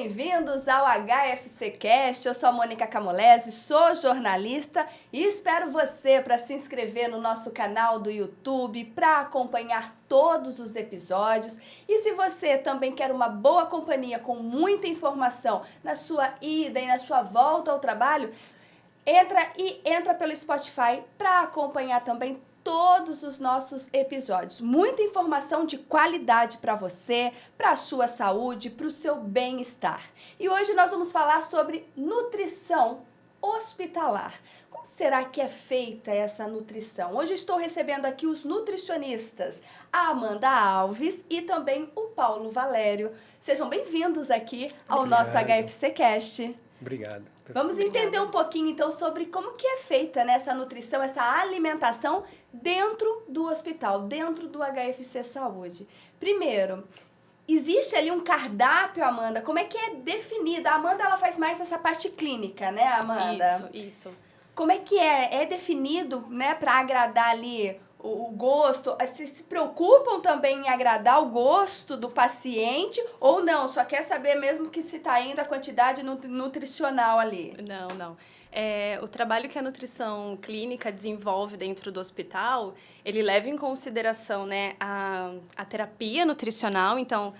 bem-vindos ao HFC Cast. Eu sou a Mônica Camolese, sou jornalista e espero você para se inscrever no nosso canal do YouTube, para acompanhar todos os episódios. E se você também quer uma boa companhia com muita informação na sua ida e na sua volta ao trabalho, entra pelo Spotify para acompanhar também todos os nossos episódios. Muita informação de qualidade para você, para a sua saúde, para o seu bem-estar. E hoje nós vamos falar sobre nutrição hospitalar. Como será que é feita essa nutrição? Hoje eu estou recebendo aqui os nutricionistas, a Amanda Alves e também o Paulo Valério. Sejam bem-vindos aqui ao nosso HFC Cast. Obrigado. Vamos entender um pouquinho, então, sobre como que é feita essa nutrição, essa alimentação dentro do hospital, dentro do HFC Saúde. Primeiro, existe ali um cardápio, Amanda? Como é que é definida? A Amanda, ela faz mais essa parte clínica, né, Amanda? Isso. Como é que é definido, né, para agradar ali o gosto? Se preocupam também em agradar o gosto do paciente ou não? Só quer saber mesmo que se está indo a quantidade nutricional ali? Não. O trabalho que a nutrição clínica desenvolve dentro do hospital, ele leva em consideração, né, a terapia nutricional. Então,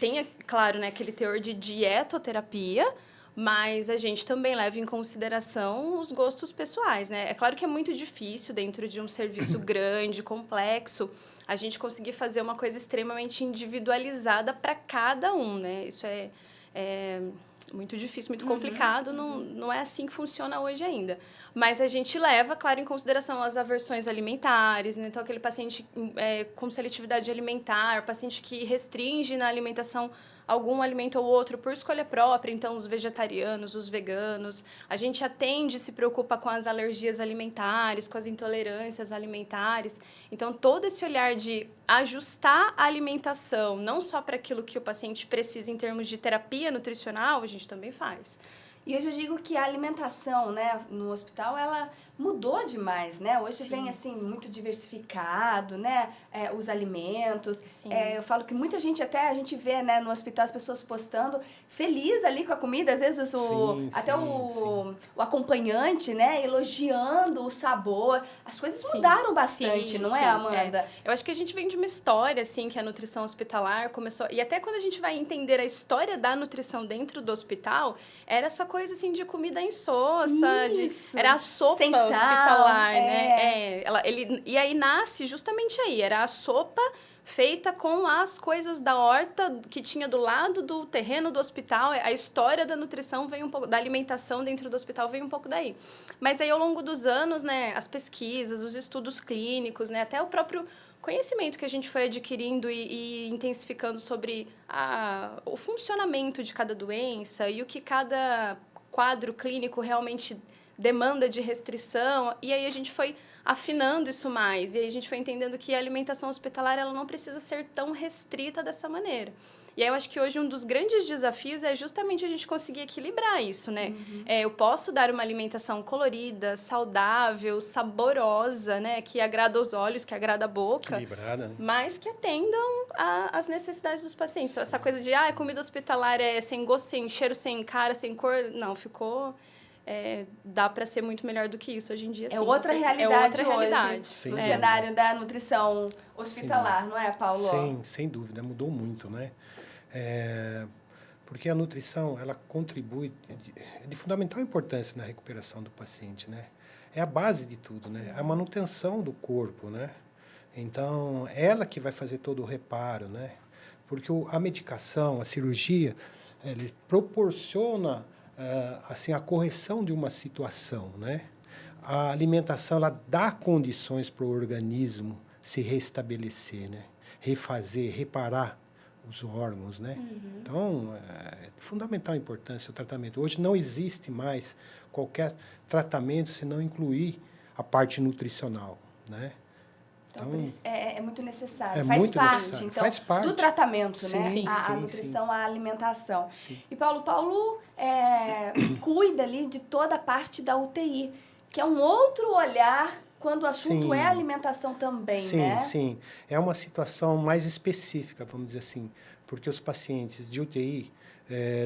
tem, claro, né, aquele teor de dietoterapia, mas a gente também leva em consideração os gostos pessoais, né? É claro que é muito difícil, dentro de um serviço grande, complexo, a gente conseguir fazer uma coisa extremamente individualizada para cada um, né? Isso é muito difícil, muito complicado, não é assim que funciona hoje ainda. Mas a gente leva, claro, em consideração as aversões alimentares, né? Então, aquele paciente com seletividade alimentar, paciente que restringe na alimentação algum alimento ou outro por escolha própria, então os vegetarianos, os veganos. A gente atende, se preocupa com as alergias alimentares, com as intolerâncias alimentares. Então, todo esse olhar de ajustar a alimentação, não só para aquilo que o paciente precisa em termos de terapia nutricional, a gente também faz. E hoje eu digo que a alimentação, né, no hospital, ela mudou demais, né? Hoje Sim. vem, assim, muito diversificado, né? Os alimentos. Sim. Eu falo que muita gente, até a gente vê, né, no hospital, as pessoas postando feliz ali com a comida. Às vezes o acompanhante, né, elogiando o sabor. As coisas mudaram bastante, não é, Amanda? Eu acho que a gente vem de uma história, assim, que a nutrição hospitalar começou... E até quando a gente vai entender a história da nutrição dentro do hospital, era essa coisa, assim, de comida insossa, era a sopa hospitalar, né? E aí nasce justamente aí, era a sopa feita com as coisas da horta que tinha do lado do terreno do hospital. A história da nutrição vem um pouco, da alimentação dentro do hospital vem um pouco daí. Mas aí, ao longo dos anos, né, as pesquisas, os estudos clínicos, né, até o próprio conhecimento que a gente foi adquirindo e intensificando sobre o funcionamento de cada doença e o que cada quadro clínico realmente demanda de restrição, e aí a gente foi afinando isso mais, e aí a gente foi entendendo que a alimentação hospitalar ela não precisa ser tão restrita dessa maneira. E aí eu acho que hoje um dos grandes desafios é justamente a gente conseguir equilibrar isso, né? Eu posso dar uma alimentação colorida, saudável, saborosa, né? Que agrada os olhos, que agrada a boca. Equilibrada, né? Mas que atendam às necessidades dos pacientes. Essa coisa de, comida hospitalar é sem gosto, sem cheiro, sem cara, sem cor... Não, ficou... dá para ser muito melhor do que isso hoje em dia. É outra realidade hoje, sim, no cenário da nutrição hospitalar, não é, Paulo? Sem dúvida, mudou muito, né? Porque a nutrição, ela contribui, é de fundamental importância na recuperação do paciente, né? É a base de tudo, né? A manutenção do corpo, né? Então, ela que vai fazer todo o reparo, né? Porque a medicação, a cirurgia, ele proporciona assim, a correção de uma situação, né? A alimentação, ela dá condições para o organismo se restabelecer, né? Refazer, reparar os órgãos, né? Então, é de fundamental importância o tratamento. Hoje não existe mais qualquer tratamento se não incluir a parte nutricional, né? Então, é muito necessário. Faz parte do tratamento, sim, né? Sim, a nutrição, a alimentação. Sim. E Paulo cuida ali de toda a parte da UTI, que é um outro olhar quando o assunto é alimentação também, né? Sim. É uma situação mais específica, vamos dizer assim, porque os pacientes de UTI,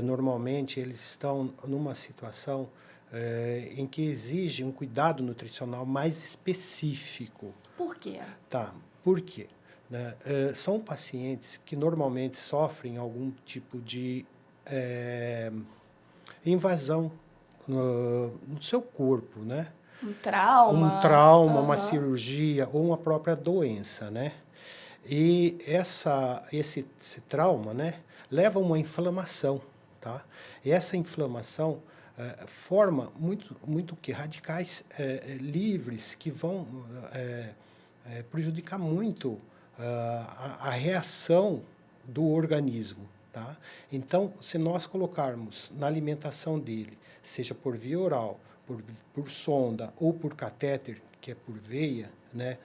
normalmente eles estão numa situação em que exige um cuidado nutricional mais específico. Por quê? Tá, por quê? Né? São pacientes que normalmente sofrem algum tipo de invasão no seu corpo, né? Um trauma. Um trauma, uma cirurgia ou uma própria doença, né? E esse trauma, né, leva a uma inflamação, tá? E essa inflamação forma muito que radicais livres que vão prejudicar muito a reação do organismo, tá? Então, se nós colocarmos na alimentação dele, seja por via oral, por sonda ou por catéter, que é por veia, né,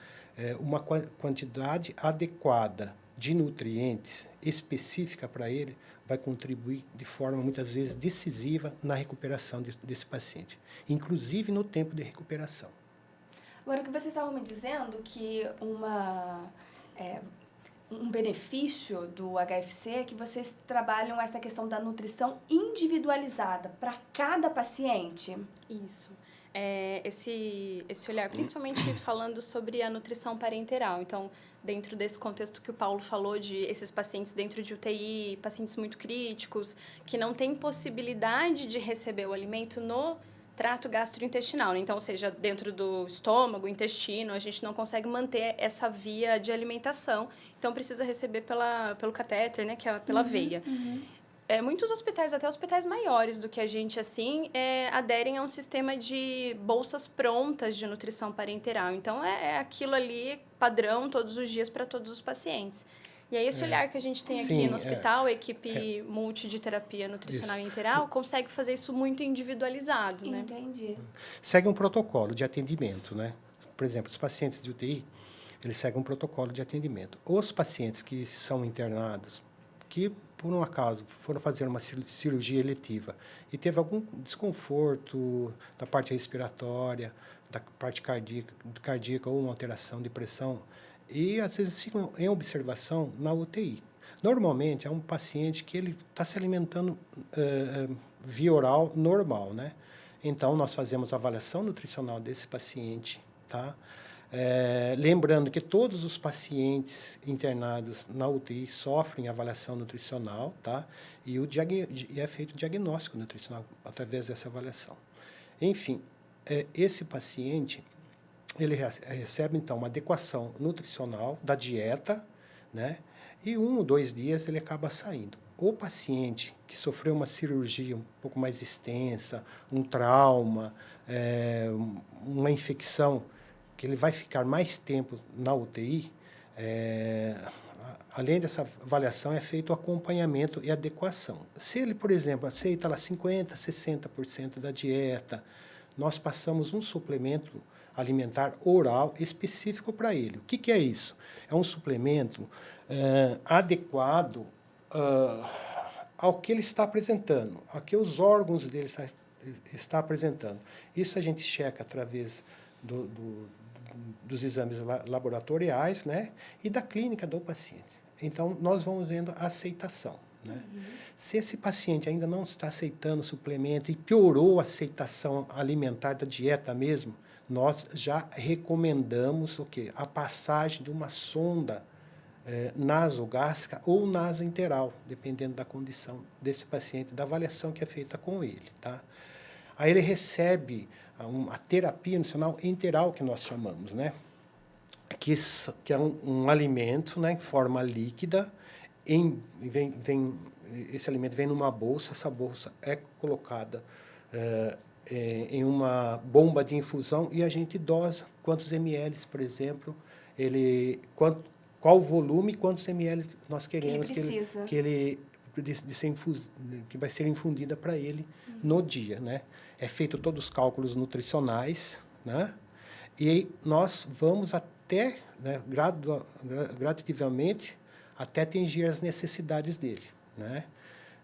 uma quantidade adequada de nutrientes específica para ele vai contribuir de forma muitas vezes decisiva na recuperação desse paciente, inclusive no tempo de recuperação. Agora, o que vocês estavam me dizendo que um benefício do HFC é que vocês trabalham essa questão da nutrição individualizada para cada paciente. Isso. Esse olhar, principalmente falando sobre a nutrição parenteral. Então, dentro desse contexto que o Paulo falou de esses pacientes dentro de UTI, pacientes muito críticos, que não têm possibilidade de receber o alimento no trato gastrointestinal, né? Então, ou seja, dentro do estômago, intestino, a gente não consegue manter essa via de alimentação, então precisa receber pelo catéter, né, que é pela veia. Muitos hospitais, até hospitais maiores do que a gente, assim, aderem a um sistema de bolsas prontas de nutrição parenteral. Então, é aquilo ali padrão todos os dias para todos os pacientes. E aí, esse olhar que a gente tem aqui no hospital, a equipe multi de terapia nutricional e enteral, consegue fazer isso muito individualizado, né? Entendi. Segue um protocolo de atendimento, né? Por exemplo, os pacientes de UTI, eles seguem um protocolo de atendimento. Os pacientes que são internados, que por um acaso foram fazer uma cirurgia eletiva e teve algum desconforto da parte respiratória, da parte cardíaca ou uma alteração de pressão, e às vezes ficam em observação na UTI. Normalmente é um paciente que ele está se alimentando via oral normal, né? Então nós fazemos a avaliação nutricional desse paciente, tá? Lembrando que todos os pacientes internados na UTI sofrem avaliação nutricional, tá? E é feito o diagnóstico nutricional através dessa avaliação. Enfim, esse paciente, ele recebe, então, uma adequação nutricional da dieta, né? E 1 ou 2 dias ele acaba saindo. O paciente que sofreu uma cirurgia um pouco mais extensa, um trauma, uma infecção, que ele vai ficar mais tempo na UTI, além dessa avaliação, é feito o acompanhamento e adequação. Se ele, por exemplo, aceita lá 50%, 60% da dieta, nós passamos um suplemento alimentar oral específico para ele. O que é isso? É um suplemento adequado ao que ele está apresentando, ao que os órgãos dele está apresentando. Isso a gente checa através dos exames laboratoriais, né, e da clínica do paciente. Então, nós vamos vendo a aceitação, né? Se esse paciente ainda não está aceitando o suplemento e piorou a aceitação alimentar da dieta mesmo, nós já recomendamos o quê? A passagem de uma sonda nasogástrica ou nasointeral, dependendo da condição desse paciente, da avaliação que é feita com ele, tá? Aí ele recebe a terapia nutricional enteral, que nós chamamos, né? Que é um alimento, né, em forma líquida, esse alimento vem numa bolsa, essa bolsa é colocada em uma bomba de infusão e a gente dosa quantos ml, por exemplo, qual o volume, quantos ml nós queremos que vai ser infundida para ele no dia, né? É feito todos os cálculos nutricionais, né? E aí nós vamos até, né, gradativamente, até atingir as necessidades dele, né?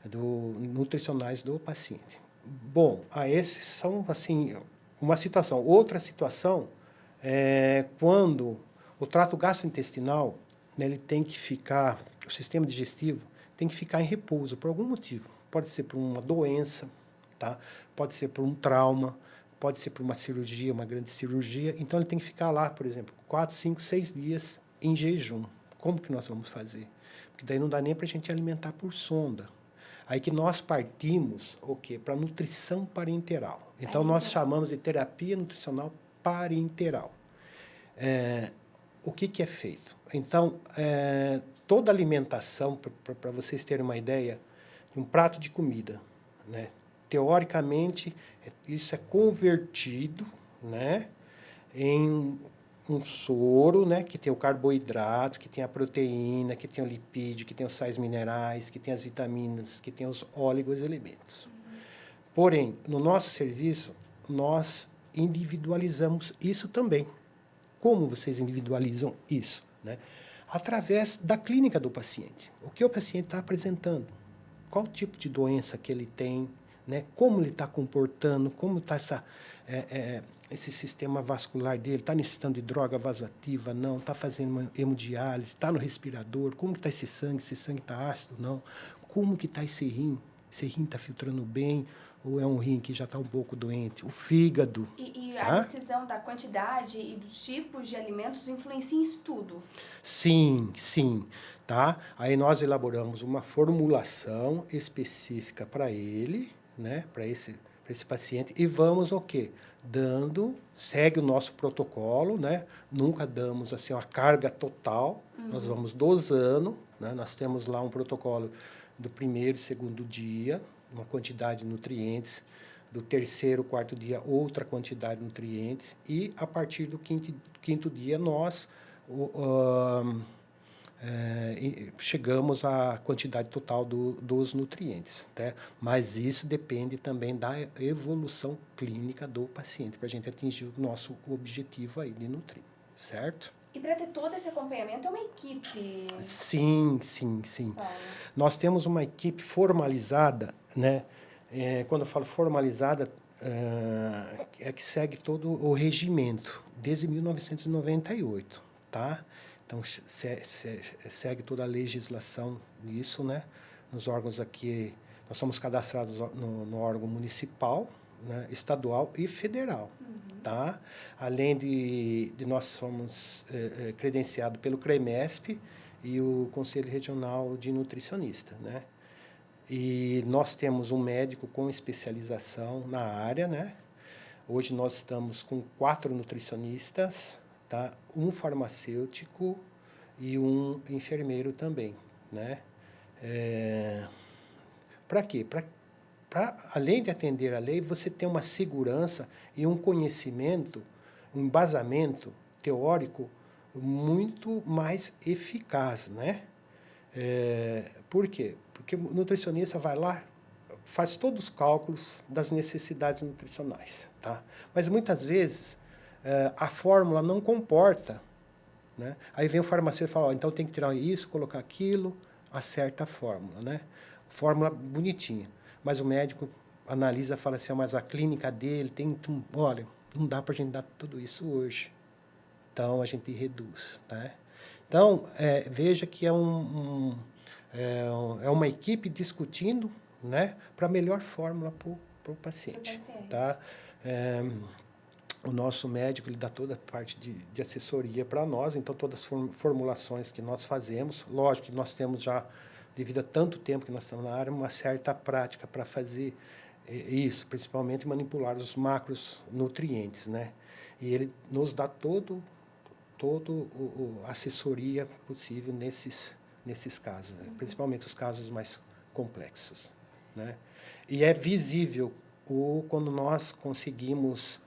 Nutricionais do paciente. Bom, esses são, assim, uma situação. Outra situação é quando o trato gastrointestinal, né, ele tem que ficar, o sistema digestivo tem que ficar em repouso por algum motivo. pode ser por uma doença, tá? Pode ser por um trauma, pode ser por uma cirurgia, uma grande cirurgia. Então, ele tem que ficar lá, por exemplo, 4, 5, 6 dias em jejum. Como que nós vamos fazer? Porque daí não dá nem para a gente alimentar por sonda. Aí que nós partimos o quê? Para nutrição parenteral. Então, nós chamamos de terapia nutricional parenteral. O que é feito? Então, toda alimentação, para vocês terem uma ideia, um prato de comida, né? Teoricamente, isso é convertido, né, em um soro, né, que tem o carboidrato, que tem a proteína, que tem o lipídio, que tem os sais minerais, que tem as vitaminas, que tem os oligoelementos. Porém, no nosso serviço, nós individualizamos isso também. Como vocês individualizam isso? Né? Através da clínica do paciente. O que o paciente está apresentando? Qual tipo de doença que ele tem? Né? Como ele está comportando? Como está esse sistema vascular dele? Está necessitando de droga vasoativa? Não? Está fazendo uma hemodiálise? Está no respirador? Como está esse sangue? Se esse sangue está ácido? Não? Como que está esse rim? Esse rim está filtrando bem? Ou é um rim que já está um pouco doente? O fígado. E tá? a decisão da quantidade e dos tipos de alimentos influencia isso tudo? Sim, sim. Tá? Aí nós elaboramos uma formulação específica para ele, né? Para esse paciente, e vamos o quê? Segue o nosso protocolo, né? Nunca damos assim uma carga total, nós vamos dosando, né? Nós temos lá um protocolo do primeiro e segundo dia, uma quantidade de nutrientes, do terceiro, quarto dia, outra quantidade de nutrientes, e a partir do quinto dia nós chegamos à quantidade total dos nutrientes. Tá? Mas isso depende também da evolução clínica do paciente, para a gente atingir o nosso objetivo aí de nutrir, certo? E para ter todo esse acompanhamento é uma equipe? Sim. Nós temos uma equipe formalizada, né? Quando eu falo formalizada, é que segue todo o regimento, desde 1998, tá? Então, segue toda a legislação nisso, né? Nos órgãos aqui, nós somos cadastrados no órgão municipal, né? Estadual e federal, tá? Além de nós somos credenciados pelo CREMESP e o Conselho Regional de Nutricionista, né? E nós temos um médico com especialização na área, né? Hoje nós estamos com 4 nutricionistas, tá? Um farmacêutico e um enfermeiro também, né? Para quê? Além de atender a lei, você tem uma segurança e um conhecimento, um embasamento teórico muito mais eficaz, né? Por quê? Porque o nutricionista vai lá, faz todos os cálculos das necessidades nutricionais, tá? Mas muitas vezes a fórmula não comporta, né? Aí vem o farmacêutico e fala, então tem que tirar isso, colocar aquilo, acerta a fórmula, né? Fórmula bonitinha. Mas o médico analisa e fala assim, mas a clínica dele tem... Olha, não dá para a gente dar tudo isso hoje. Então, a gente reduz, tá? Então, veja que é uma equipe discutindo, né, para a melhor fórmula para o paciente. Tá? O nosso médico ele dá toda a parte de assessoria para nós, então todas as formulações que nós fazemos, lógico que nós temos já, devido a tanto tempo que nós estamos na área, uma certa prática para fazer isso, principalmente manipular os macronutrientes, né? E ele nos dá toda a assessoria possível nesses casos, né? Principalmente os casos mais complexos, né? E é visível quando nós conseguimos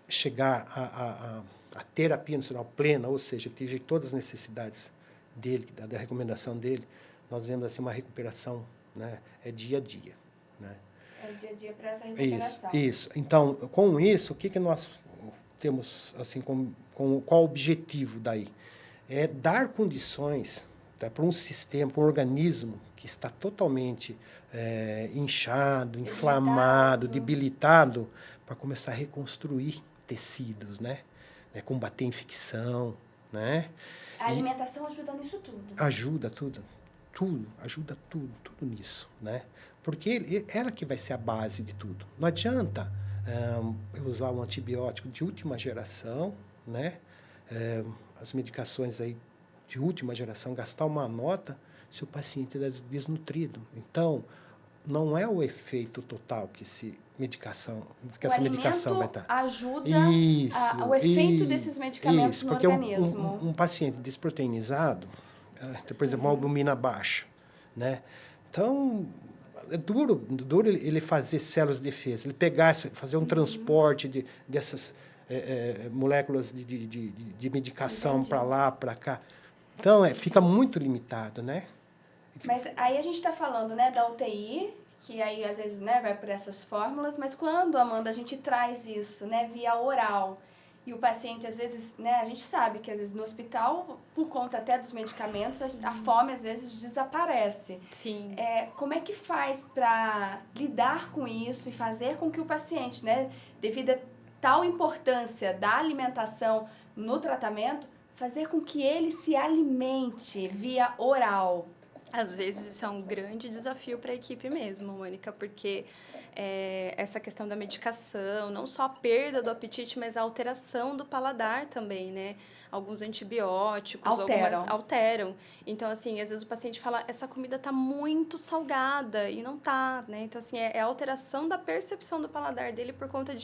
chegar à terapia nutricional plena, ou seja, atingir todas as necessidades dele, da recomendação dele, nós vemos assim uma recuperação, né? Dia a dia, né? É o dia a dia para essa recuperação. Isso. Então, com isso, o que nós temos assim qual o objetivo daí? É dar condições, tá, para um sistema, para um organismo que está totalmente inchado, inflamado, debilitado, para começar a reconstruir tecidos, né? Combater a infecção, né? A alimentação ajuda nisso tudo. Ajuda tudo. tudo, ajuda tudo nisso, né? Porque ela que vai ser a base de tudo. Não adianta eu usar um antibiótico de última geração, né? As medicações aí de última geração, gastar uma nota se o paciente é desnutrido. Então, não é o efeito total que essa medicação vai estar. Ajuda o efeito desses medicamentos no organismo. Um paciente desproteinizado, por exemplo, uma albumina baixa, né? Então, é duro ele fazer células de defesa, ele fazer um transporte dessas moléculas de medicação para lá, para cá. Então, fica muito limitado, né? Mas aí a gente está falando, né, da UTI, que aí às vezes, né, vai por essas fórmulas, mas quando, Amanda, a gente traz isso, né, via oral, e o paciente às vezes, né, a gente sabe que às vezes no hospital, por conta até dos medicamentos, a fome às vezes desaparece. Sim. Como é que faz para lidar com isso e fazer com que o paciente, né, devido a tal importância da alimentação no tratamento, fazer com que ele se alimente via oral? Às vezes isso é um grande desafio para a equipe mesmo, Mônica, porque essa questão da medicação, não só a perda do apetite, mas a alteração do paladar também, né? Alguns antibióticos, alteram. Então, assim, às vezes o paciente fala, essa comida está muito salgada, e não está, né? Então, assim, é a alteração da percepção do paladar dele por conta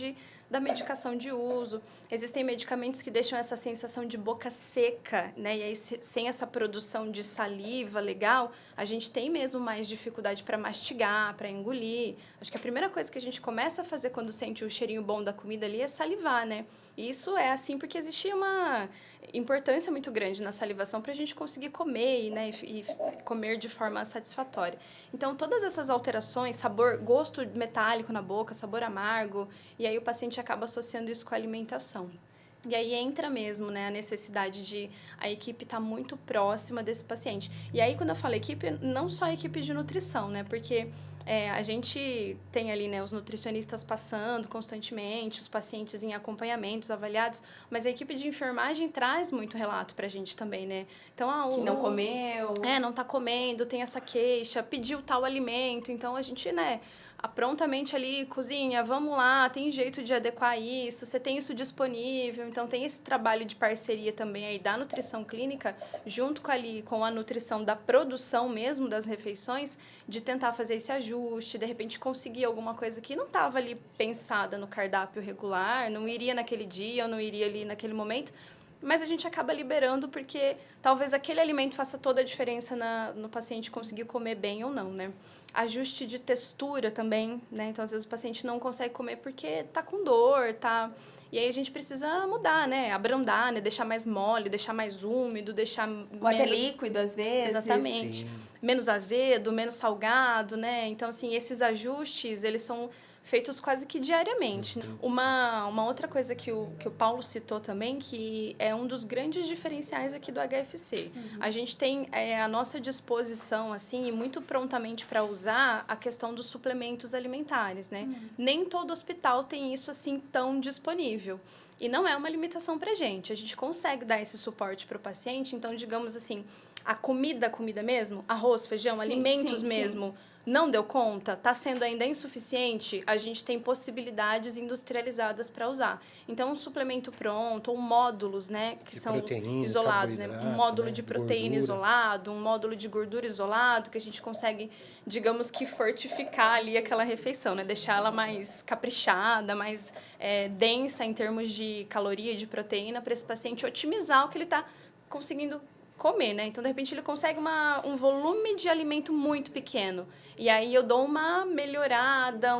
da medicação de uso. Existem medicamentos que deixam essa sensação de boca seca, né? E aí, sem essa produção de saliva legal, a gente tem mesmo mais dificuldade para mastigar, para engolir. Acho que a primeira coisa que a gente começa a fazer quando sente o cheirinho bom da comida ali é salivar, né? E isso é assim porque existia uma importância muito grande na salivação para a gente conseguir comer, né? E comer de forma satisfatória. Então, todas essas alterações, sabor, gosto metálico na boca, sabor amargo, e aí o paciente acaba associando isso com a alimentação. E aí entra mesmo, né, a necessidade de a equipe estar muito próxima desse paciente. E aí, quando eu falo equipe, não só a equipe de nutrição, né, porque a gente tem ali, né, os nutricionistas passando constantemente, os pacientes em acompanhamentos, avaliados, mas a equipe de enfermagem traz muito relato pra gente também, né? Então, que não comeu. Não tá comendo, tem essa queixa, pediu tal alimento, então a gente, né, prontamente ali, cozinha, vamos lá, tem jeito de adequar isso, você tem isso disponível, então tem esse trabalho de parceria também aí da nutrição clínica, junto com a nutrição da produção mesmo das refeições, de tentar fazer esse ajuste, de repente conseguir alguma coisa que não estava ali pensada no cardápio regular, não iria naquele dia, ou não iria ali naquele momento, mas a gente acaba liberando porque talvez aquele alimento faça toda a diferença no paciente conseguir comer bem ou não, né? Ajuste de textura também, né? Então, às vezes, o paciente não consegue comer porque tá com dor, tá... E aí, a gente precisa mudar, né? Abrandar, né? Deixar mais mole, deixar mais úmido, deixar ou até líquido, às vezes. Exatamente. Sim. Menos azedo, menos salgado, né? Então, assim, esses ajustes, eles são feitos quase que diariamente. Uma outra coisa que o Paulo citou também, que é um dos grandes diferenciais aqui do HFC. A gente tem à nossa disposição, assim, e muito prontamente para usar a questão dos suplementos alimentares, né? Nem todo hospital tem isso, assim, tão disponível. E não é uma limitação para a gente consegue dar esse suporte para o paciente. Então, digamos assim, a comida mesmo, arroz, feijão, alimentos mesmo, não deu conta, está sendo ainda insuficiente, a gente tem possibilidades industrializadas para usar. Então, um suplemento pronto, ou módulos, né, que são isolados, né, um módulo de proteína isolado, um módulo de gordura isolado, que a gente consegue, digamos que, fortificar ali aquela refeição, né, deixar ela mais caprichada, mais densa em termos de caloria e de proteína, para esse paciente otimizar o que ele está conseguindo comer, né? Então, de repente, ele consegue um volume de alimento muito pequeno. E aí, eu dou uma melhorada,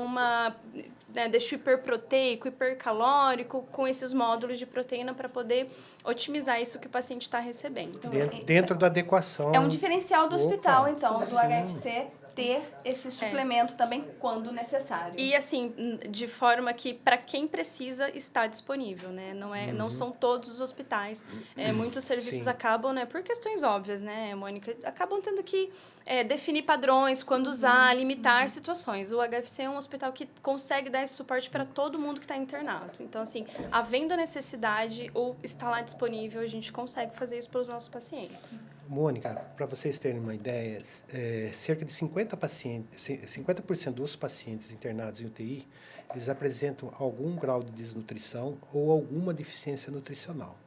deixo hiperproteico, hipercalórico com esses módulos de proteína para poder otimizar isso que o paciente está recebendo. Então, dentro da adequação. É um diferencial do hospital, então, do HFC, ter esse suplemento também quando necessário. E assim, de forma que para quem precisa está disponível, né? Não são todos os hospitais. Muitos serviços acabam, né, por questões óbvias, né, Mônica, acabam tendo que definir padrões, quando usar, limitar situações. O HFC é um hospital que consegue dar esse suporte para todo mundo que está internado. Então, assim, havendo necessidade ou está lá disponível, a gente consegue fazer isso para os nossos pacientes. Mônica, para vocês terem uma ideia, cerca de 50% dos pacientes internados em UTI, eles apresentam algum grau de desnutrição ou alguma deficiência nutricional.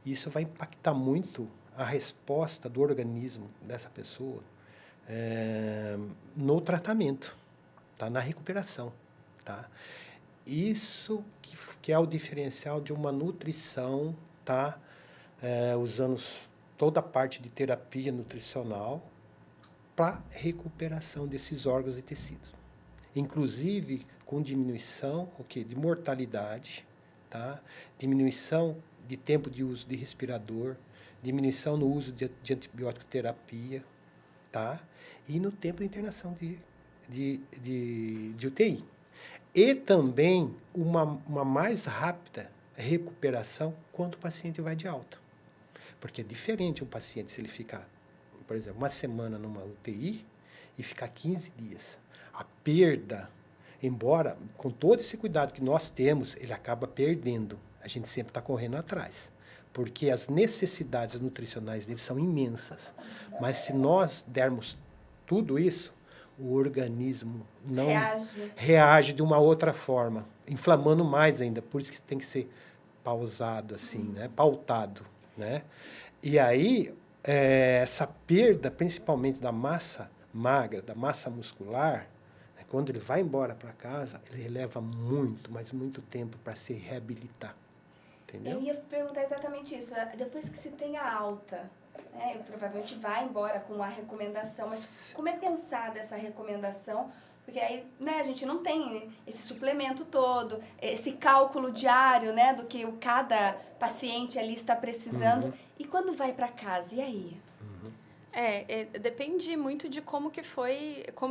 Isso vai impactar muito a resposta do organismo dessa pessoa no tratamento, tá? Na recuperação. Tá? Isso que é o diferencial de uma nutrição, tá? Usando toda a parte de terapia nutricional para recuperação desses órgãos e tecidos. Inclusive com diminuição de mortalidade, tá? Diminuição de tempo de uso de respirador, diminuição no uso de antibiótico terapia, tá? E no tempo de internação de UTI. E também uma mais rápida recuperação quando o paciente vai de alta. Porque é diferente um paciente se ele ficar, por exemplo, uma semana numa UTI e ficar 15 dias. A perda, embora com todo esse cuidado que nós temos, ele acaba perdendo. A gente sempre está correndo atrás. Porque as necessidades nutricionais dele são imensas. Mas se nós dermos tudo isso, o organismo não reage de uma outra forma, inflamando mais ainda. Por isso que tem que ser pausado, assim, né? Pautado. Né? E aí, essa perda, principalmente da massa magra, da massa muscular, né? Quando ele vai embora para casa, ele leva muito, mas muito tempo para se reabilitar. Entendeu? Eu ia perguntar exatamente isso. Depois que se tem a alta, né, provavelmente vai embora com a recomendação, mas como é pensada essa recomendação? Porque aí, né, a gente não tem esse suplemento todo, esse cálculo diário, né, do que cada paciente ali está precisando. E quando vai para casa, e aí? Depende muito de como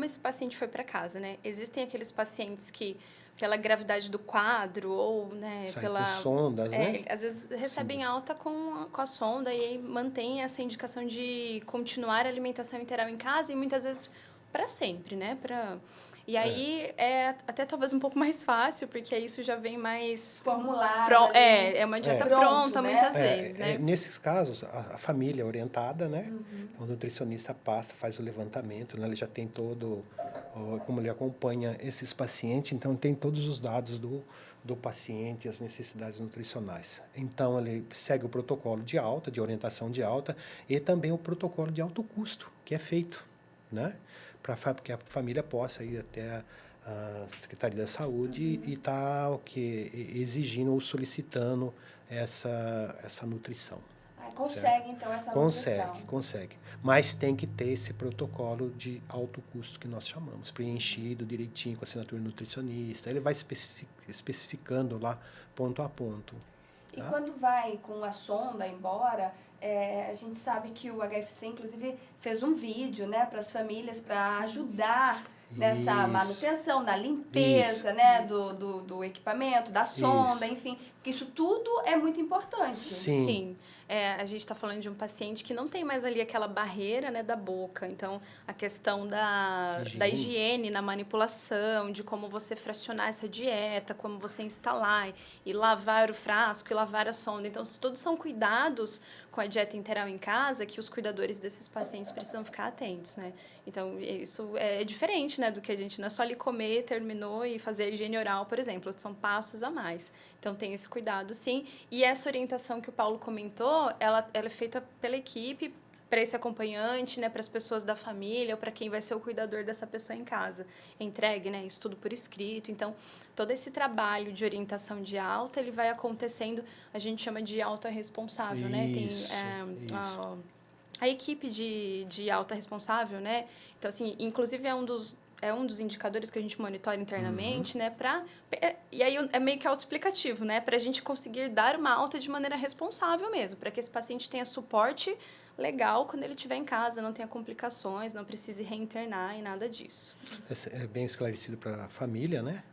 esse paciente foi para casa, né? Existem aqueles pacientes que, pela gravidade do quadro, ou, né, com sondas, né? Às vezes recebem alta com a sonda e aí mantém essa indicação de continuar a alimentação interal em casa e muitas vezes para sempre, né? E aí é até talvez um pouco mais fácil, porque isso já vem mais... formulado. É uma dieta pronta, né? muitas vezes, né? Nesses casos, a família é orientada, né? O nutricionista passa, faz o levantamento, né? Ele já tem como ele acompanha esses pacientes, então tem todos os dados do paciente, as necessidades nutricionais. Então, ele segue o protocolo de alta, de orientação de alta, e também o protocolo de alto custo, que é feito, né? Para que a família possa ir até a Secretaria da Saúde e estar exigindo ou solicitando essa nutrição. Consegue, certo? Então, essa nutrição? Consegue. Mas tem que ter esse protocolo de alto custo que nós chamamos, preenchido direitinho com a assinatura do nutricionista. Ele vai especificando lá, ponto a ponto. E quando vai com a sonda embora... a gente sabe que o HFC, inclusive, fez um vídeo, né, para as famílias, para ajudar nessa manutenção, na limpeza, né, do equipamento, da sonda, enfim. Porque isso tudo é muito importante. Sim. A gente está falando de um paciente que não tem mais ali aquela barreira, né, da boca. Então, a questão da higiene na manipulação, de como você fracionar essa dieta, como você instalar e lavar o frasco e lavar a sonda. Então, todos são cuidados com a dieta interal em casa que os cuidadores desses pacientes precisam ficar atentos, né? Então, isso é diferente, né, do que a gente não é só ali comer, terminou e fazer a higiene oral, por exemplo. São passos a mais. Então, tem esse cuidado, sim. E essa orientação que o Paulo comentou, ela é feita pela equipe, para esse acompanhante, né, para as pessoas da família, ou para quem vai ser o cuidador dessa pessoa em casa. É entregue, né, isso tudo por escrito. Então, todo esse trabalho de orientação de alta, ele vai acontecendo, a gente chama de alta responsável, né? Tem a equipe de alta responsável, né? Então, assim, inclusive é um dos indicadores que a gente monitora internamente, né? E aí é meio que autoexplicativo, né? Para a gente conseguir dar uma alta de maneira responsável mesmo, para que esse paciente tenha suporte legal quando ele estiver em casa, não tenha complicações, não precise reinternar e nada disso. É bem esclarecido para a família, né?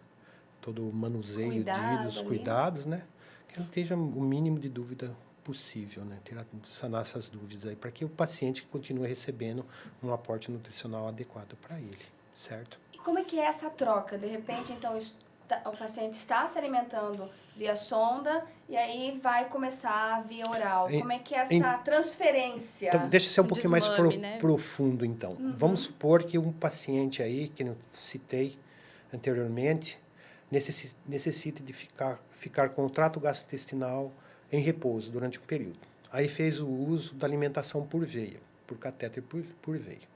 Todo o manuseio dos cuidados, né? Que não esteja o mínimo de dúvida possível, né? Sanar essas dúvidas aí, para que o paciente continue recebendo um aporte nutricional adequado para ele, certo? E como é que é essa troca? De repente, então, o paciente está se alimentando via sonda e aí vai começar via oral. Como é que é essa transferência? Então, deixa eu ser um pouquinho mais né? profundo, então. Vamos supor que um paciente aí, que eu citei anteriormente, necessite de ficar com o trato gastrointestinal em repouso durante um período. Aí fez o uso da alimentação por veia, por catéter por veia.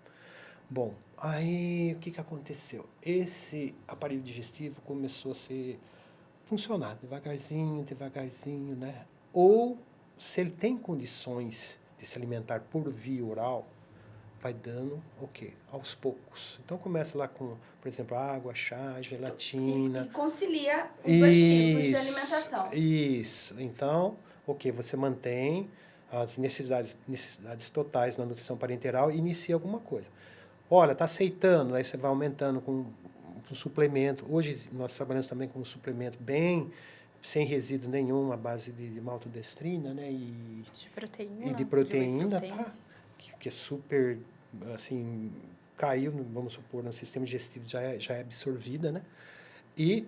Bom, aí o que aconteceu? Esse aparelho digestivo começou a funcionar devagarzinho, né? Ou, se ele tem condições de se alimentar por via oral, vai dando o quê? Aos poucos. Então, começa lá com, por exemplo, água, chá, gelatina. E concilia os dois tipos de alimentação. Isso. Então, você mantém as necessidades totais na nutrição parenteral e inicia alguma coisa. Olha, está aceitando, aí você vai aumentando com um suplemento. Hoje, nós trabalhamos também com um suplemento bem sem resíduo nenhum, à base de maltodestrina, né? De proteína, tá? Que é super, assim, caiu, vamos supor, no sistema digestivo já é absorvida, né? E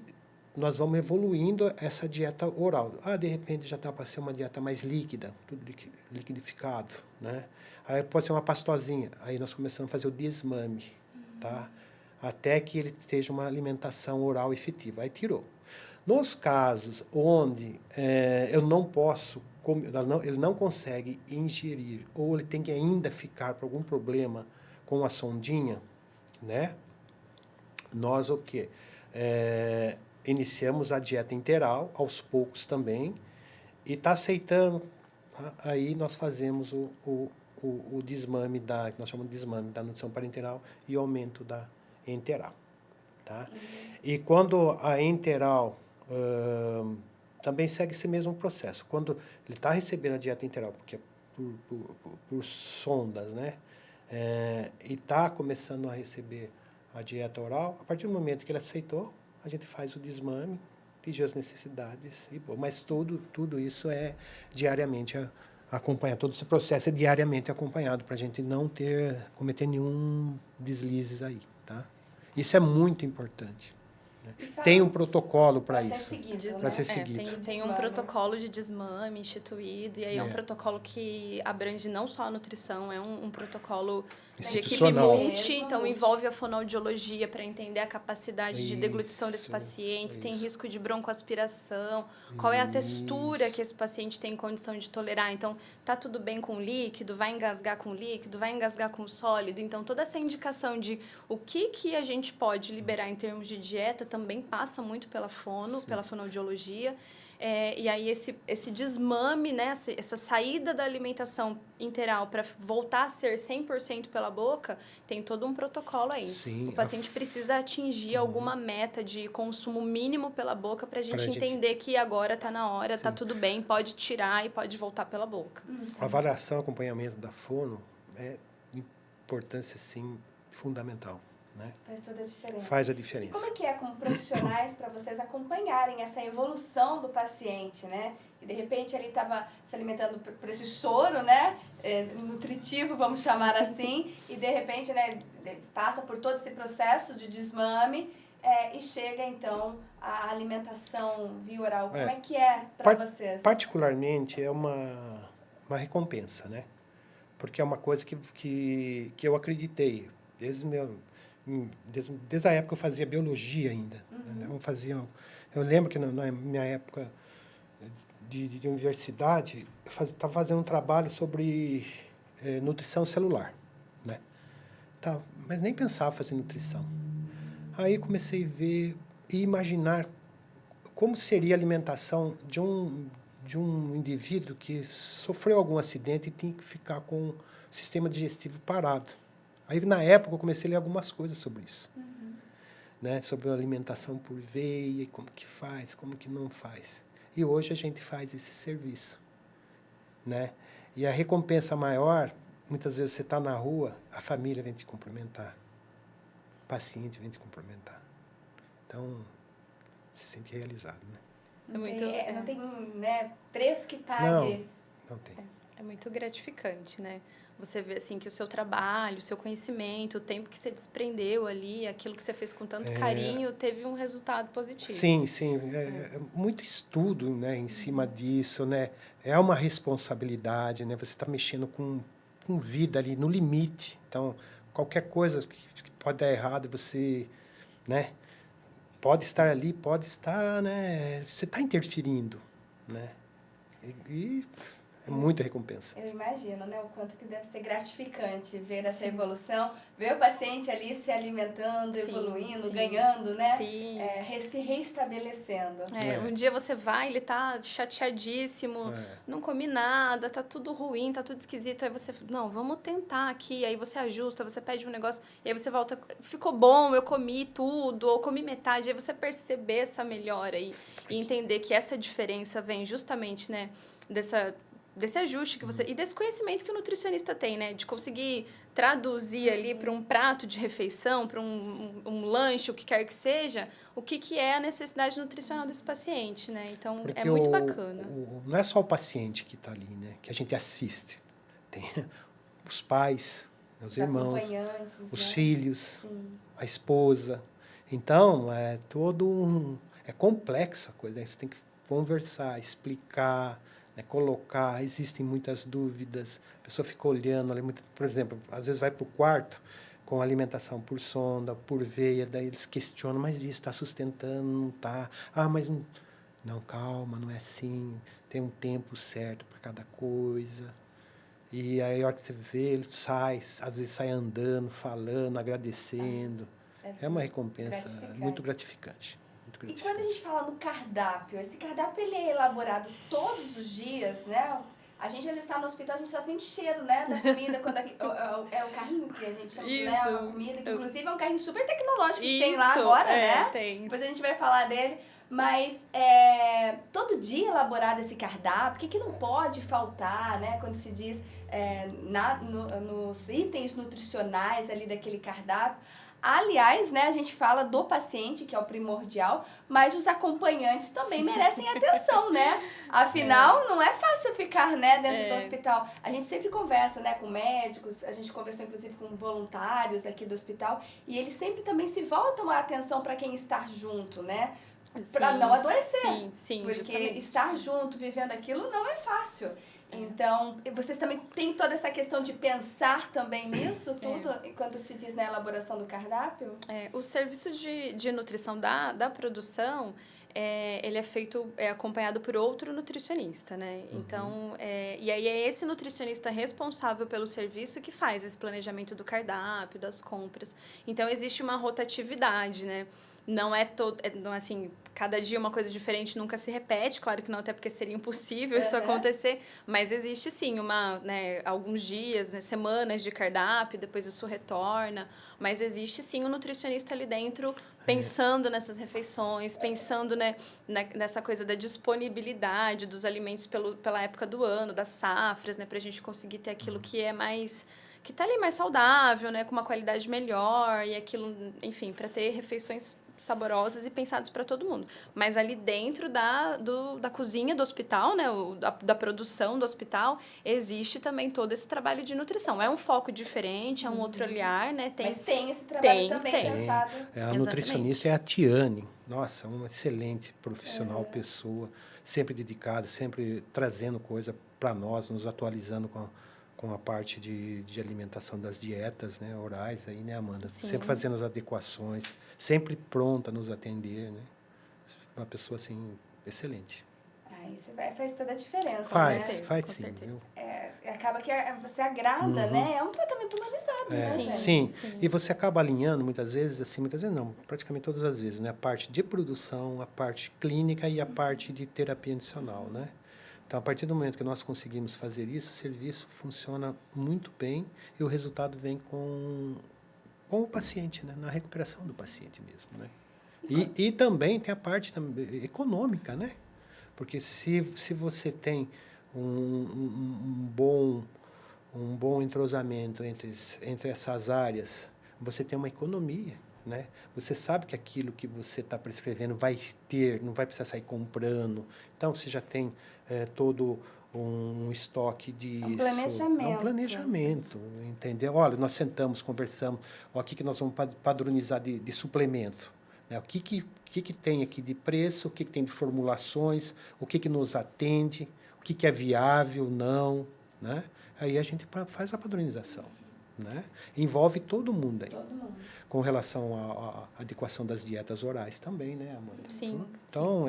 nós vamos evoluindo essa dieta oral. De repente já está para ser uma dieta mais líquida, tudo liquidificado, né? Aí pode ser uma pastosinha. Aí nós começamos a fazer o desmame, tá? Até que ele esteja uma alimentação oral efetiva. Aí tirou. Nos casos onde eu não posso, ele não consegue ingerir, ou ele tem que ainda ficar por algum problema com a sondinha, né? Nós o quê? Iniciamos a dieta interal, aos poucos também, e está aceitando, tá? Aí nós fazemos o desmame, que nós chamamos de desmame da nutrição parenteral e o aumento da enteral. Tá? E quando a enteral também segue esse mesmo processo. Quando ele está recebendo a dieta enteral, porque é por sondas, né? E está começando a receber a dieta oral, a partir do momento que ele aceitou, a gente faz o desmame, pedir as necessidades, mas tudo isso é diariamente acompanhado, todo esse processo é diariamente acompanhado, para a gente não cometer nenhum deslizes aí, tá? Isso é muito importante. Tem um protocolo para isso. Para ser seguido. Tem um protocolo de desmame instituído, e aí é um protocolo que abrange não só a nutrição, é um protocolo de equipe multi, então envolve a fonoaudiologia para entender a capacidade de deglutição desse paciente, tem risco de broncoaspiração, qual é a textura que esse paciente tem condição de tolerar. Então, tá tudo bem com o líquido, vai engasgar com o líquido, vai engasgar com o sólido. Então, toda essa indicação de o que a gente pode liberar em termos de dieta também passa muito pela fonoaudiologia. E aí esse desmame, né, essa saída da alimentação interal para voltar a ser 100% pela boca, tem todo um protocolo aí. Sim, o paciente precisa atingir alguma meta de consumo mínimo pela boca para a gente entender que agora está na hora, está tudo bem, pode tirar e pode voltar pela boca. A avaliação, acompanhamento da fono é importância, sim, fundamental. Né? Faz toda a diferença. Faz a diferença. E como é que é como profissionais para vocês acompanharem essa evolução do paciente, né? E de repente ele estava se alimentando por esse soro, né? Nutritivo, vamos chamar assim, e de repente, né, passa por todo esse processo de desmame e chega então à alimentação via oral. Como é que é para vocês? Particularmente é uma recompensa, né? Porque é uma coisa que eu acreditei desde a época eu fazia biologia ainda. Né? Eu lembro que na minha época de universidade, eu estava fazendo um trabalho sobre nutrição celular. Né? Mas nem pensava em fazer nutrição. Aí comecei a ver e imaginar como seria a alimentação de um indivíduo que sofreu algum acidente e tinha que ficar com o sistema digestivo parado. Aí, na época, eu comecei a ler algumas coisas sobre isso. Né? Sobre a alimentação por veia, como que faz, como que não faz. E hoje a gente faz esse serviço. Né? E a recompensa maior, muitas vezes você está na rua, a família vem te cumprimentar. O paciente vem te cumprimentar. Então, se sente realizado. Né? Não tem, né, preço que pague. Não tem. É muito gratificante, né? Você vê, assim, que o seu trabalho, o seu conhecimento, o tempo que você desprendeu ali, aquilo que você fez com tanto carinho, teve um resultado positivo. Sim, sim. É muito estudo, né, em cima disso, né? É uma responsabilidade, né? Você está mexendo com vida ali no limite. Então, qualquer coisa que pode dar errado, você, né? Pode estar ali, pode estar, né? Você está interferindo, né? E é muita recompensa. Eu imagino, né, o quanto que deve ser gratificante ver essa evolução, ver o paciente ali se alimentando, evoluindo, ganhando, né? Sim. Se reestabelecendo. Um dia você vai, ele tá chateadíssimo, não come nada, tá tudo ruim, tá tudo esquisito. Aí você, não, vamos tentar aqui. Aí você ajusta, você pede um negócio, e aí você volta, ficou bom, eu comi tudo, ou comi metade. Aí você perceber essa melhora e entender que essa diferença vem justamente, né, desse ajuste que você... E desse conhecimento que o nutricionista tem, né? De conseguir traduzir ali para um prato de refeição, para um lanche, o que quer que seja, o que é a necessidade nutricional desse paciente, né? Então, Porque é muito bacana. Não é só o paciente que está ali, né? Que a gente assiste. Tem os pais, os irmãos, os filhos, a esposa. Então, é todo é complexo a coisa, né? Você tem que conversar, explicar, né, colocar, existem muitas dúvidas, a pessoa fica olhando, por exemplo, às vezes vai para o quarto com alimentação por sonda, por veia, daí eles questionam, mas isso está sustentando, não está? Ah, mas não, calma, não é assim, tem um tempo certo para cada coisa. E aí, a hora que você vê, ele sai, às vezes sai andando, falando, agradecendo. É uma recompensa muito gratificante. E quando a gente fala no cardápio, esse cardápio ele é elaborado todos os dias, né? A gente às vezes está no hospital, a gente só sente cheiro, né, da comida, quando é o carrinho que a gente chama, né, a comida, que inclusive é um carrinho super tecnológico que tem lá agora, né? Tem. Depois a gente vai falar dele. Mas todo dia elaborado esse cardápio, o que não pode faltar, né? Quando se diz nos itens nutricionais ali daquele cardápio. Aliás, né, a gente fala do paciente, que é o primordial, mas os acompanhantes também merecem atenção, né? Afinal, não é fácil ficar, né, dentro do hospital. A gente sempre conversa, né, com médicos, a gente conversou inclusive com voluntários aqui do hospital, e eles sempre também se voltam a atenção para quem está junto, né? Para não adoecer. Sim, porque justamente. Estar junto, vivendo aquilo, não é fácil. Então, vocês também têm toda essa questão de pensar também nisso tudo, enquanto se diz na elaboração do cardápio? O serviço de nutrição da produção, ele é feito, acompanhado por outro nutricionista, né? Então, e aí é esse nutricionista responsável pelo serviço que faz esse planejamento do cardápio, das compras. Então, existe uma rotatividade, né? Não é assim, cada dia uma coisa diferente, nunca se repete, claro que não, até porque seria impossível isso acontecer, mas existe sim alguns dias, né, semanas de cardápio, depois isso retorna, mas existe sim um nutricionista ali dentro pensando nessas refeições, pensando, né, nessa coisa da disponibilidade dos alimentos pela época do ano, das safras, né, para a gente conseguir ter aquilo que é mais... que está ali mais saudável, né, com uma qualidade melhor e aquilo, enfim, para ter refeições saborosas e pensados para todo mundo. Mas ali dentro da cozinha do hospital, né, da produção do hospital, existe também todo esse trabalho de nutrição. É um foco diferente, é um outro olhar, né? Mas tem esse trabalho também pensado. A nutricionista é a Tiane. Nossa, uma excelente profissional, pessoa, sempre dedicada, sempre trazendo coisa para nós, nos atualizando com a parte de alimentação das dietas, né, orais aí, né, Amanda? Sim. Sempre fazendo as adequações, sempre pronta a nos atender, né? Uma pessoa, assim, excelente. Isso faz toda a diferença, faz, né? Faz sim. Viu? Acaba que você agrada, né? É um tratamento humanizado, né, gente? Sim. E você acaba alinhando muitas vezes não, praticamente todas as vezes, né? A parte de produção, a parte clínica e a parte de terapia adicional, né? Então, a partir do momento que nós conseguimos fazer isso, o serviço funciona muito bem e o resultado vem com o paciente, né? Na recuperação do paciente mesmo, né? E também tem a parte econômica, né? Porque se você tem um bom entrosamento entre essas áreas, você tem uma economia, né? Você sabe que aquilo que você está prescrevendo vai ter, não vai precisar sair comprando. Então, você já tem todo um estoque disso. Um planejamento. É um planejamento, entendeu? Olha, nós sentamos, conversamos, ó, o que nós vamos padronizar de suplemento, né? O que tem aqui de preço, o que tem de formulações, o que nos atende, o que é viável, não, né? Aí a gente faz a padronização, né? Envolve todo mundo aí. Todo mundo. Com relação à adequação das dietas orais também, né, Amanda? Sim. Então,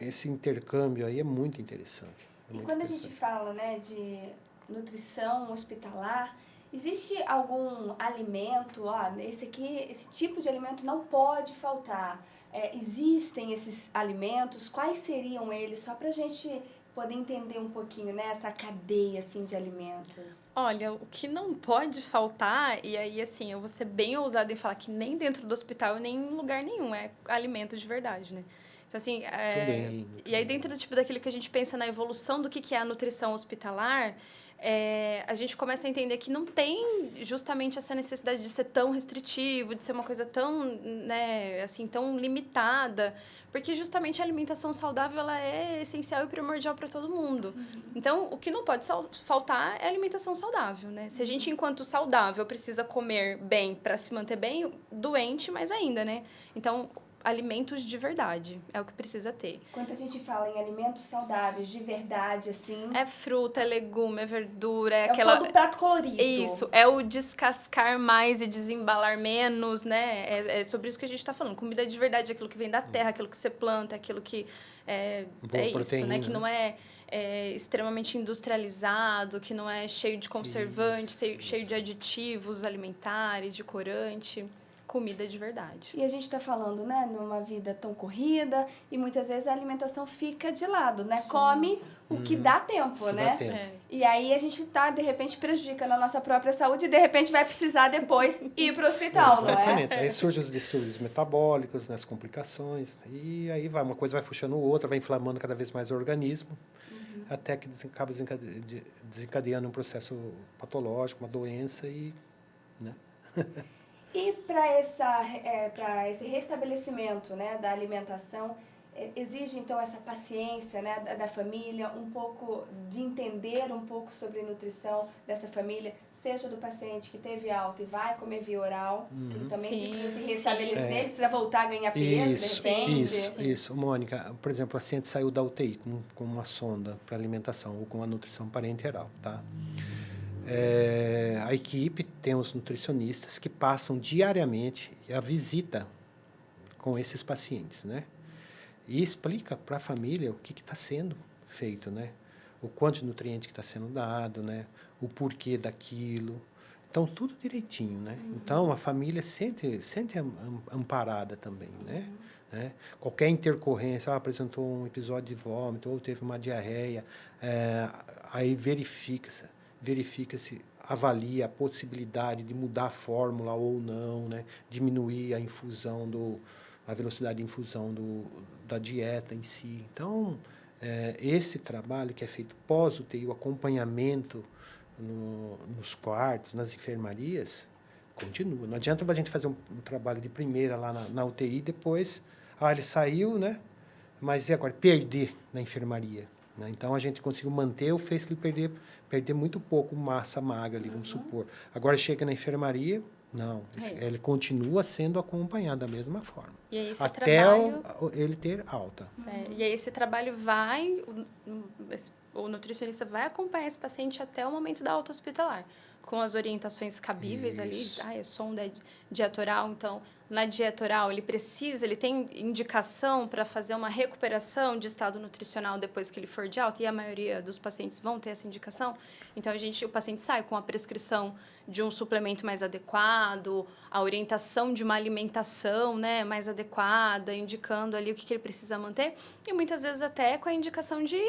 esse intercâmbio aí é muito interessante. E quando a gente fala, né, de nutrição hospitalar, existe algum alimento, esse tipo de alimento não pode faltar? Existem esses alimentos? Quais seriam eles? Só para a gente poder entender um pouquinho, né, essa cadeia, assim, de alimentos. Olha, o que não pode faltar, e aí, assim, eu vou ser bem ousada em falar que nem dentro do hospital, nem em lugar nenhum, é alimento de verdade, né? Então, assim, e aí dentro do tipo daquilo que a gente pensa na evolução do que é a nutrição hospitalar, a gente começa a entender que não tem justamente essa necessidade de ser tão restritivo, de ser uma coisa tão, né, assim, tão limitada, porque justamente a alimentação saudável ela é essencial e primordial para todo mundo. Então, o que não pode faltar é alimentação saudável, né? Se a gente, enquanto saudável, precisa comer bem para se manter bem, doente mais ainda, né? Então, alimentos de verdade é o que precisa ter. Quando a gente fala em alimentos saudáveis de verdade, assim... É fruta, é legume, é verdura, é aquela... todo prato colorido. Isso, é o descascar mais e desembalar menos, né? É sobre isso que a gente está falando. Comida de verdade é aquilo que vem da terra, aquilo que você planta, aquilo que... É isso, né? Que não é extremamente industrializado, que não é cheio de conservantes, cheio de aditivos alimentares, de corante... Comida de verdade. E a gente está falando, né, numa vida tão corrida e muitas vezes a alimentação fica de lado, né? Sim. Come o que dá tempo, né? Dá tempo. E aí a gente está, de repente, prejudicando a nossa própria saúde e, de repente, vai precisar depois ir para o hospital, não é? Exatamente. Aí surgem os distúrbios metabólicos, né, as complicações, e aí uma coisa vai puxando outra, vai inflamando cada vez mais o organismo, até que acaba desencadeando um processo patológico, uma doença e... né? E para esse restabelecimento, né, da alimentação, exige, então, essa paciência, né, da família, um pouco de entender um pouco sobre nutrição dessa família, seja do paciente que teve alta e vai comer via oral, que ele também precisa se restabelecer, precisa voltar a ganhar peso, de repente. Isso. Mônica, por exemplo, o paciente saiu da UTI com uma sonda para alimentação ou com uma nutrição parenteral, tá? A equipe tem os nutricionistas que passam diariamente a visita com esses pacientes, né? E explica para a família o que está sendo feito, né? O quanto de nutriente que está sendo dado, né? O porquê daquilo. Então, tudo direitinho, né? Então, a família sente amparada também, né? Qualquer intercorrência, apresentou um episódio de vômito ou teve uma diarreia, aí verifica-se, avalia a possibilidade de mudar a fórmula ou não, né? Diminuir a velocidade de infusão da dieta em si. Então, esse trabalho que é feito pós-UTI, o acompanhamento nos quartos, nas enfermarias, continua. Não adianta a gente fazer um trabalho de primeira lá na UTI, depois, ele saiu, né? Mas e agora? Perder na enfermaria. Né? Então, a gente conseguiu manter, fez que ele perder muito pouco massa magra ali, vamos supor. Agora, chega na enfermaria, não. Ele continua sendo acompanhado da mesma forma. E aí, até ele ter alta. E aí, esse trabalho o nutricionista vai acompanhar esse paciente até o momento da alta hospitalar, com as orientações cabíveis ali. É sonda dieta oral, então, na dieta oral, ele tem indicação para fazer uma recuperação de estado nutricional depois que ele for de alta, e a maioria dos pacientes vão ter essa indicação. Então, o paciente sai com a prescrição de um suplemento mais adequado, a orientação de uma alimentação, né, mais adequada, indicando ali o que ele precisa manter, e muitas vezes até com a indicação de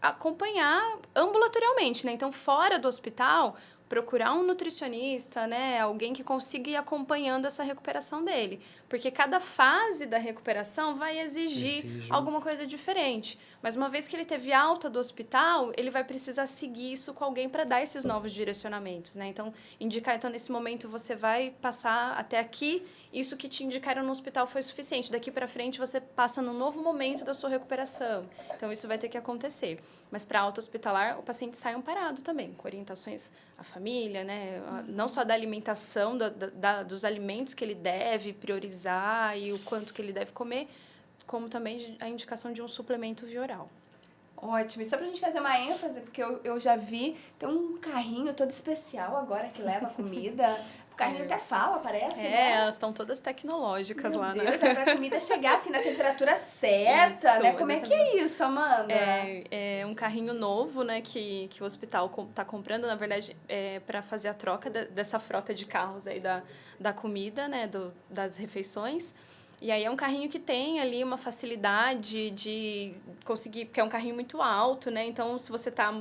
acompanhar ambulatorialmente, né? Então, fora do hospital, procurar um nutricionista, né? Alguém que consiga ir acompanhando essa recuperação dele. Porque cada fase da recuperação vai exigir alguma coisa diferente. Mas uma vez que ele teve alta do hospital, ele vai precisar seguir isso com alguém para dar esses novos direcionamentos, né? Então, então, nesse momento, você vai passar até aqui, isso que te indicaram no hospital foi suficiente. Daqui para frente, você passa no novo momento da sua recuperação. Então, isso vai ter que acontecer. Mas para alta hospitalar, o paciente sai amparado também, com orientações à família, né? Não só da alimentação, dos alimentos que ele deve priorizar e o quanto que ele deve comer, como também a indicação de um suplemento via oral. Ótimo. E só pra gente fazer uma ênfase, porque eu já vi, tem um carrinho todo especial agora que leva comida. O carrinho até fala, parece, né? Elas estão todas tecnológicas lá, Meu Deus, né? é pra comida chegar assim na temperatura certa, Isso, né? Como exatamente. é que é isso, Amanda? É um carrinho novo, né, que o hospital está comprando, na verdade, para fazer a troca dessa frota de carros aí da comida, né, das refeições. E aí é um carrinho que tem ali uma facilidade de conseguir, porque é um carrinho muito alto, né? Então, se você está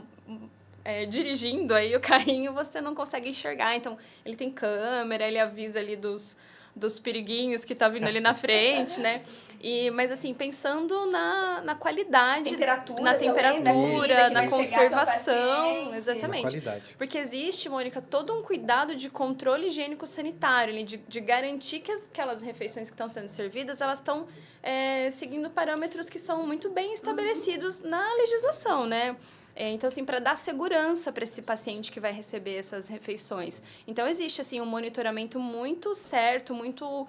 dirigindo aí o carrinho, você não consegue enxergar. Então, ele tem câmera, ele avisa ali dos periguinhos que tá vindo ali na frente, né? Mas, assim, pensando na qualidade, na temperatura, na conservação, exatamente. Na qualidade. Porque existe, Mônica, todo um cuidado de controle higiênico-sanitário, de garantir que aquelas refeições que estão sendo servidas, elas estão seguindo parâmetros que são muito bem estabelecidos na legislação, né? Então, assim, para dar segurança para esse paciente que vai receber essas refeições. Então, existe, assim, um monitoramento muito certo, muito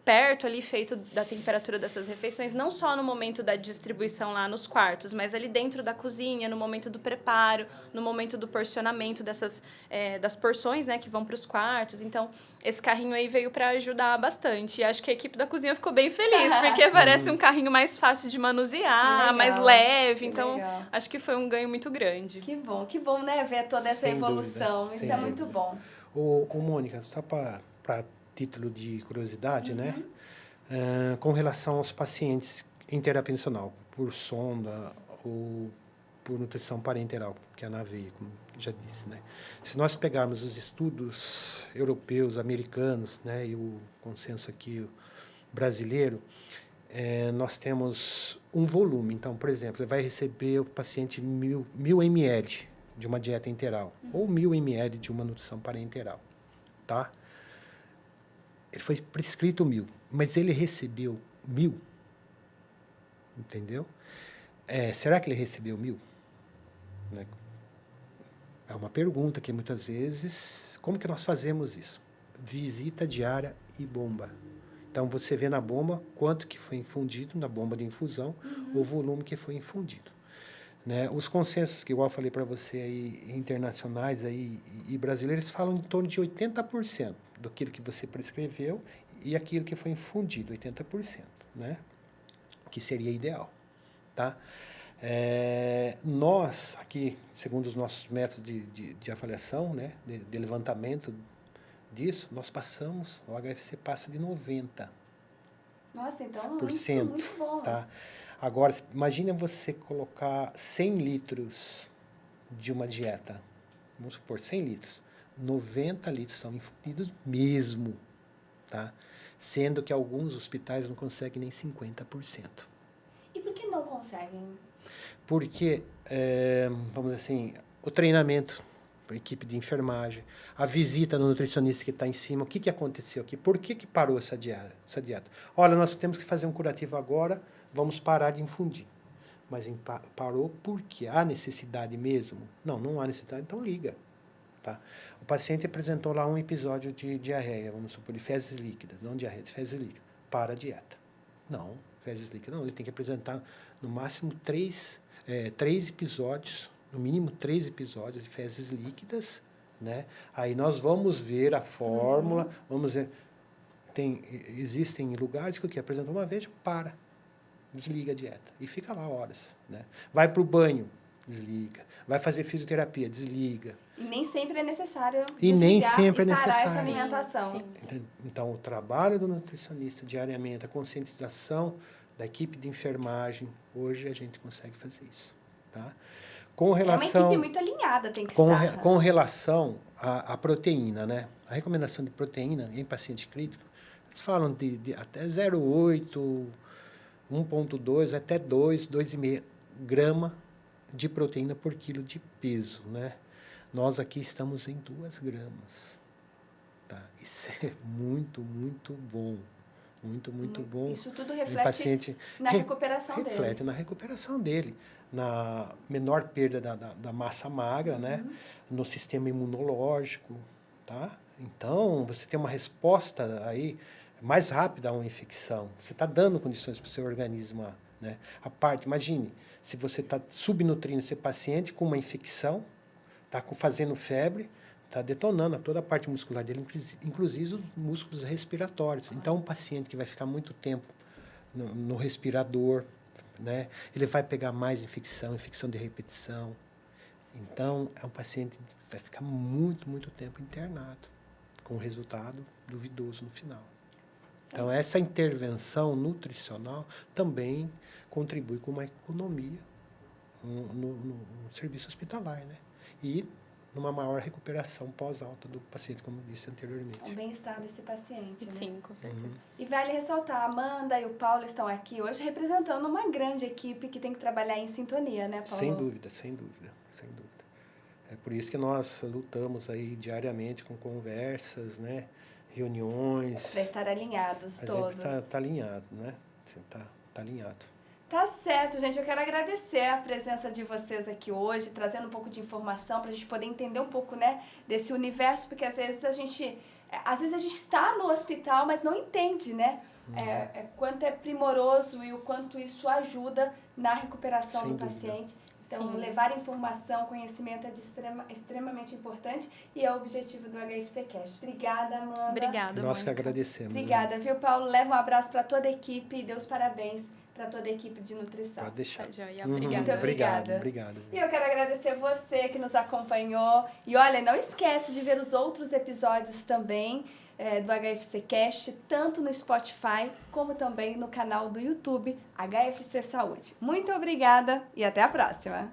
perto ali, feito da temperatura dessas refeições, não só no momento da distribuição lá nos quartos, mas ali dentro da cozinha, no momento do preparo, no momento do porcionamento das porções, né, que vão para os quartos. Então, esse carrinho aí veio para ajudar bastante. E acho que a equipe da cozinha ficou bem feliz, porque parece um carrinho mais fácil de manusear, mais leve. Então, acho que foi um ganho muito grande. Que bom, né, ver toda essa evolução. Isso é muito bom. Ô, Mônica, só para título de curiosidade, né? Com relação aos pacientes em terapia nutricional, por sonda ou por nutrição parenteral, que é na veia, como já disse, né? Se nós pegarmos os estudos europeus, americanos, né, e o consenso aqui brasileiro, nós temos um volume. Então, por exemplo, ele vai receber o paciente 1.000 ml de uma dieta enteral ou 1.000 ml de uma nutrição parenteral, tá? Ele foi prescrito 1.000, mas ele recebeu 1.000, entendeu? Será que ele recebeu 1.000? Né? É uma pergunta que muitas vezes... Como que nós fazemos isso? Visita diária e bomba. Então, você vê na bomba quanto que foi infundido, na bomba de infusão, o volume que foi infundido. Né? Os consensos, que igual eu falei para você, aí, internacionais aí, e brasileiros, falam em torno de 80% daquilo que você prescreveu e aquilo que foi infundido, 80%, né? Que seria ideal, tá? Nós, aqui, segundo os nossos métodos de avaliação, né, de levantamento disso, nós passamos, o HFC passa de 90%. Nossa, então isso é muito bom. Tá? Agora, imagine você colocar 100 litros de uma dieta, vamos supor, 100 litros, 90 litros são infundidos mesmo, tá? Sendo que alguns hospitais não conseguem nem 50%. E por que não conseguem? Porque, vamos dizer assim, o treinamento, a equipe de enfermagem, a visita no nutricionista que está em cima, o que aconteceu aqui? Por que parou essa dieta? Olha, nós temos que fazer um curativo agora, vamos parar de infundir. Mas parou porque há necessidade mesmo? Não há necessidade, então liga. Tá? O paciente apresentou lá um episódio de diarreia, vamos supor, de fezes líquidas, não diarreia, de fezes líquidas. Para a dieta. Não, fezes líquidas não, ele tem que apresentar no máximo 3 episódios, no mínimo 3 episódios de fezes líquidas, né? Aí nós vamos ver a fórmula, vamos ver. Existem lugares que o que apresenta uma vez, desliga a dieta e fica lá horas, né? Vai para o banho, desliga. Vai fazer fisioterapia, desliga. E nem sempre é necessário parar essa alimentação. Sim. Então, o trabalho do nutricionista diariamente, a conscientização da equipe de enfermagem, hoje a gente consegue fazer isso, tá? Com relação, é uma equipe muito alinhada, tem que com, estar. re- com relação à proteína, né? A recomendação de proteína em paciente crítico, eles falam de até 0,8, 1,2 até 2,5 grama de proteína por quilo de peso, né? Nós aqui estamos em 2 gramas. Tá? Isso é muito, muito bom. Muito, muito bom. Isso tudo Em reflete paciente, na recuperação reflete dele. na recuperação dele, na menor perda da massa magra, né? No sistema imunológico, tá? Então, você tem uma resposta aí mais rápida a uma infecção. Você está dando condições para o seu organismo, né? A parte, imagine, se você está subnutrindo esse paciente com uma infecção, está fazendo febre, está detonando toda a parte muscular dele, inclusive os músculos respiratórios. Então, um paciente que vai ficar muito tempo no respirador, né? Ele vai pegar mais infecção de repetição. Então, é um paciente que vai ficar muito, muito tempo internado, com resultado duvidoso no final. Sim. Então, essa intervenção nutricional também contribui com uma economia no serviço hospitalar, né? E numa maior recuperação pós-alta do paciente, como eu disse anteriormente. O bem-estar desse paciente, né? Sim, com certeza. E vale ressaltar, a Amanda e o Paulo estão aqui hoje representando uma grande equipe que tem que trabalhar em sintonia, né, Paulo? Sem dúvida, sem dúvida, sem dúvida. É por isso que nós lutamos aí diariamente com conversas, né, reuniões. Para estar alinhados todos. A gente tá alinhado, né? Tá alinhado. Tá certo, gente. Eu quero agradecer a presença de vocês aqui hoje, trazendo um pouco de informação para a gente poder entender um pouco, né, desse universo, porque às vezes a gente está no hospital, mas não entende, né, quanto é primoroso e o quanto isso ajuda na recuperação Sem do dúvida. paciente. Então, Sim. levar informação, conhecimento é extremamente importante e é o objetivo do HFCcast. Obrigada, Amanda. Obrigada, Nós que Mônica. agradecemos. Obrigada, viu, Paulo? Leva um abraço para toda a equipe e dê os parabéns para toda a equipe de nutrição. Pode deixar. Tá, joia. Uhum, Obrigada. Muito obrigada. Obrigado. E eu quero agradecer você que nos acompanhou. E olha, não esquece de ver os outros episódios também do HFCcast, tanto no Spotify como também no canal do YouTube HFC Saúde. Muito obrigada e até a próxima!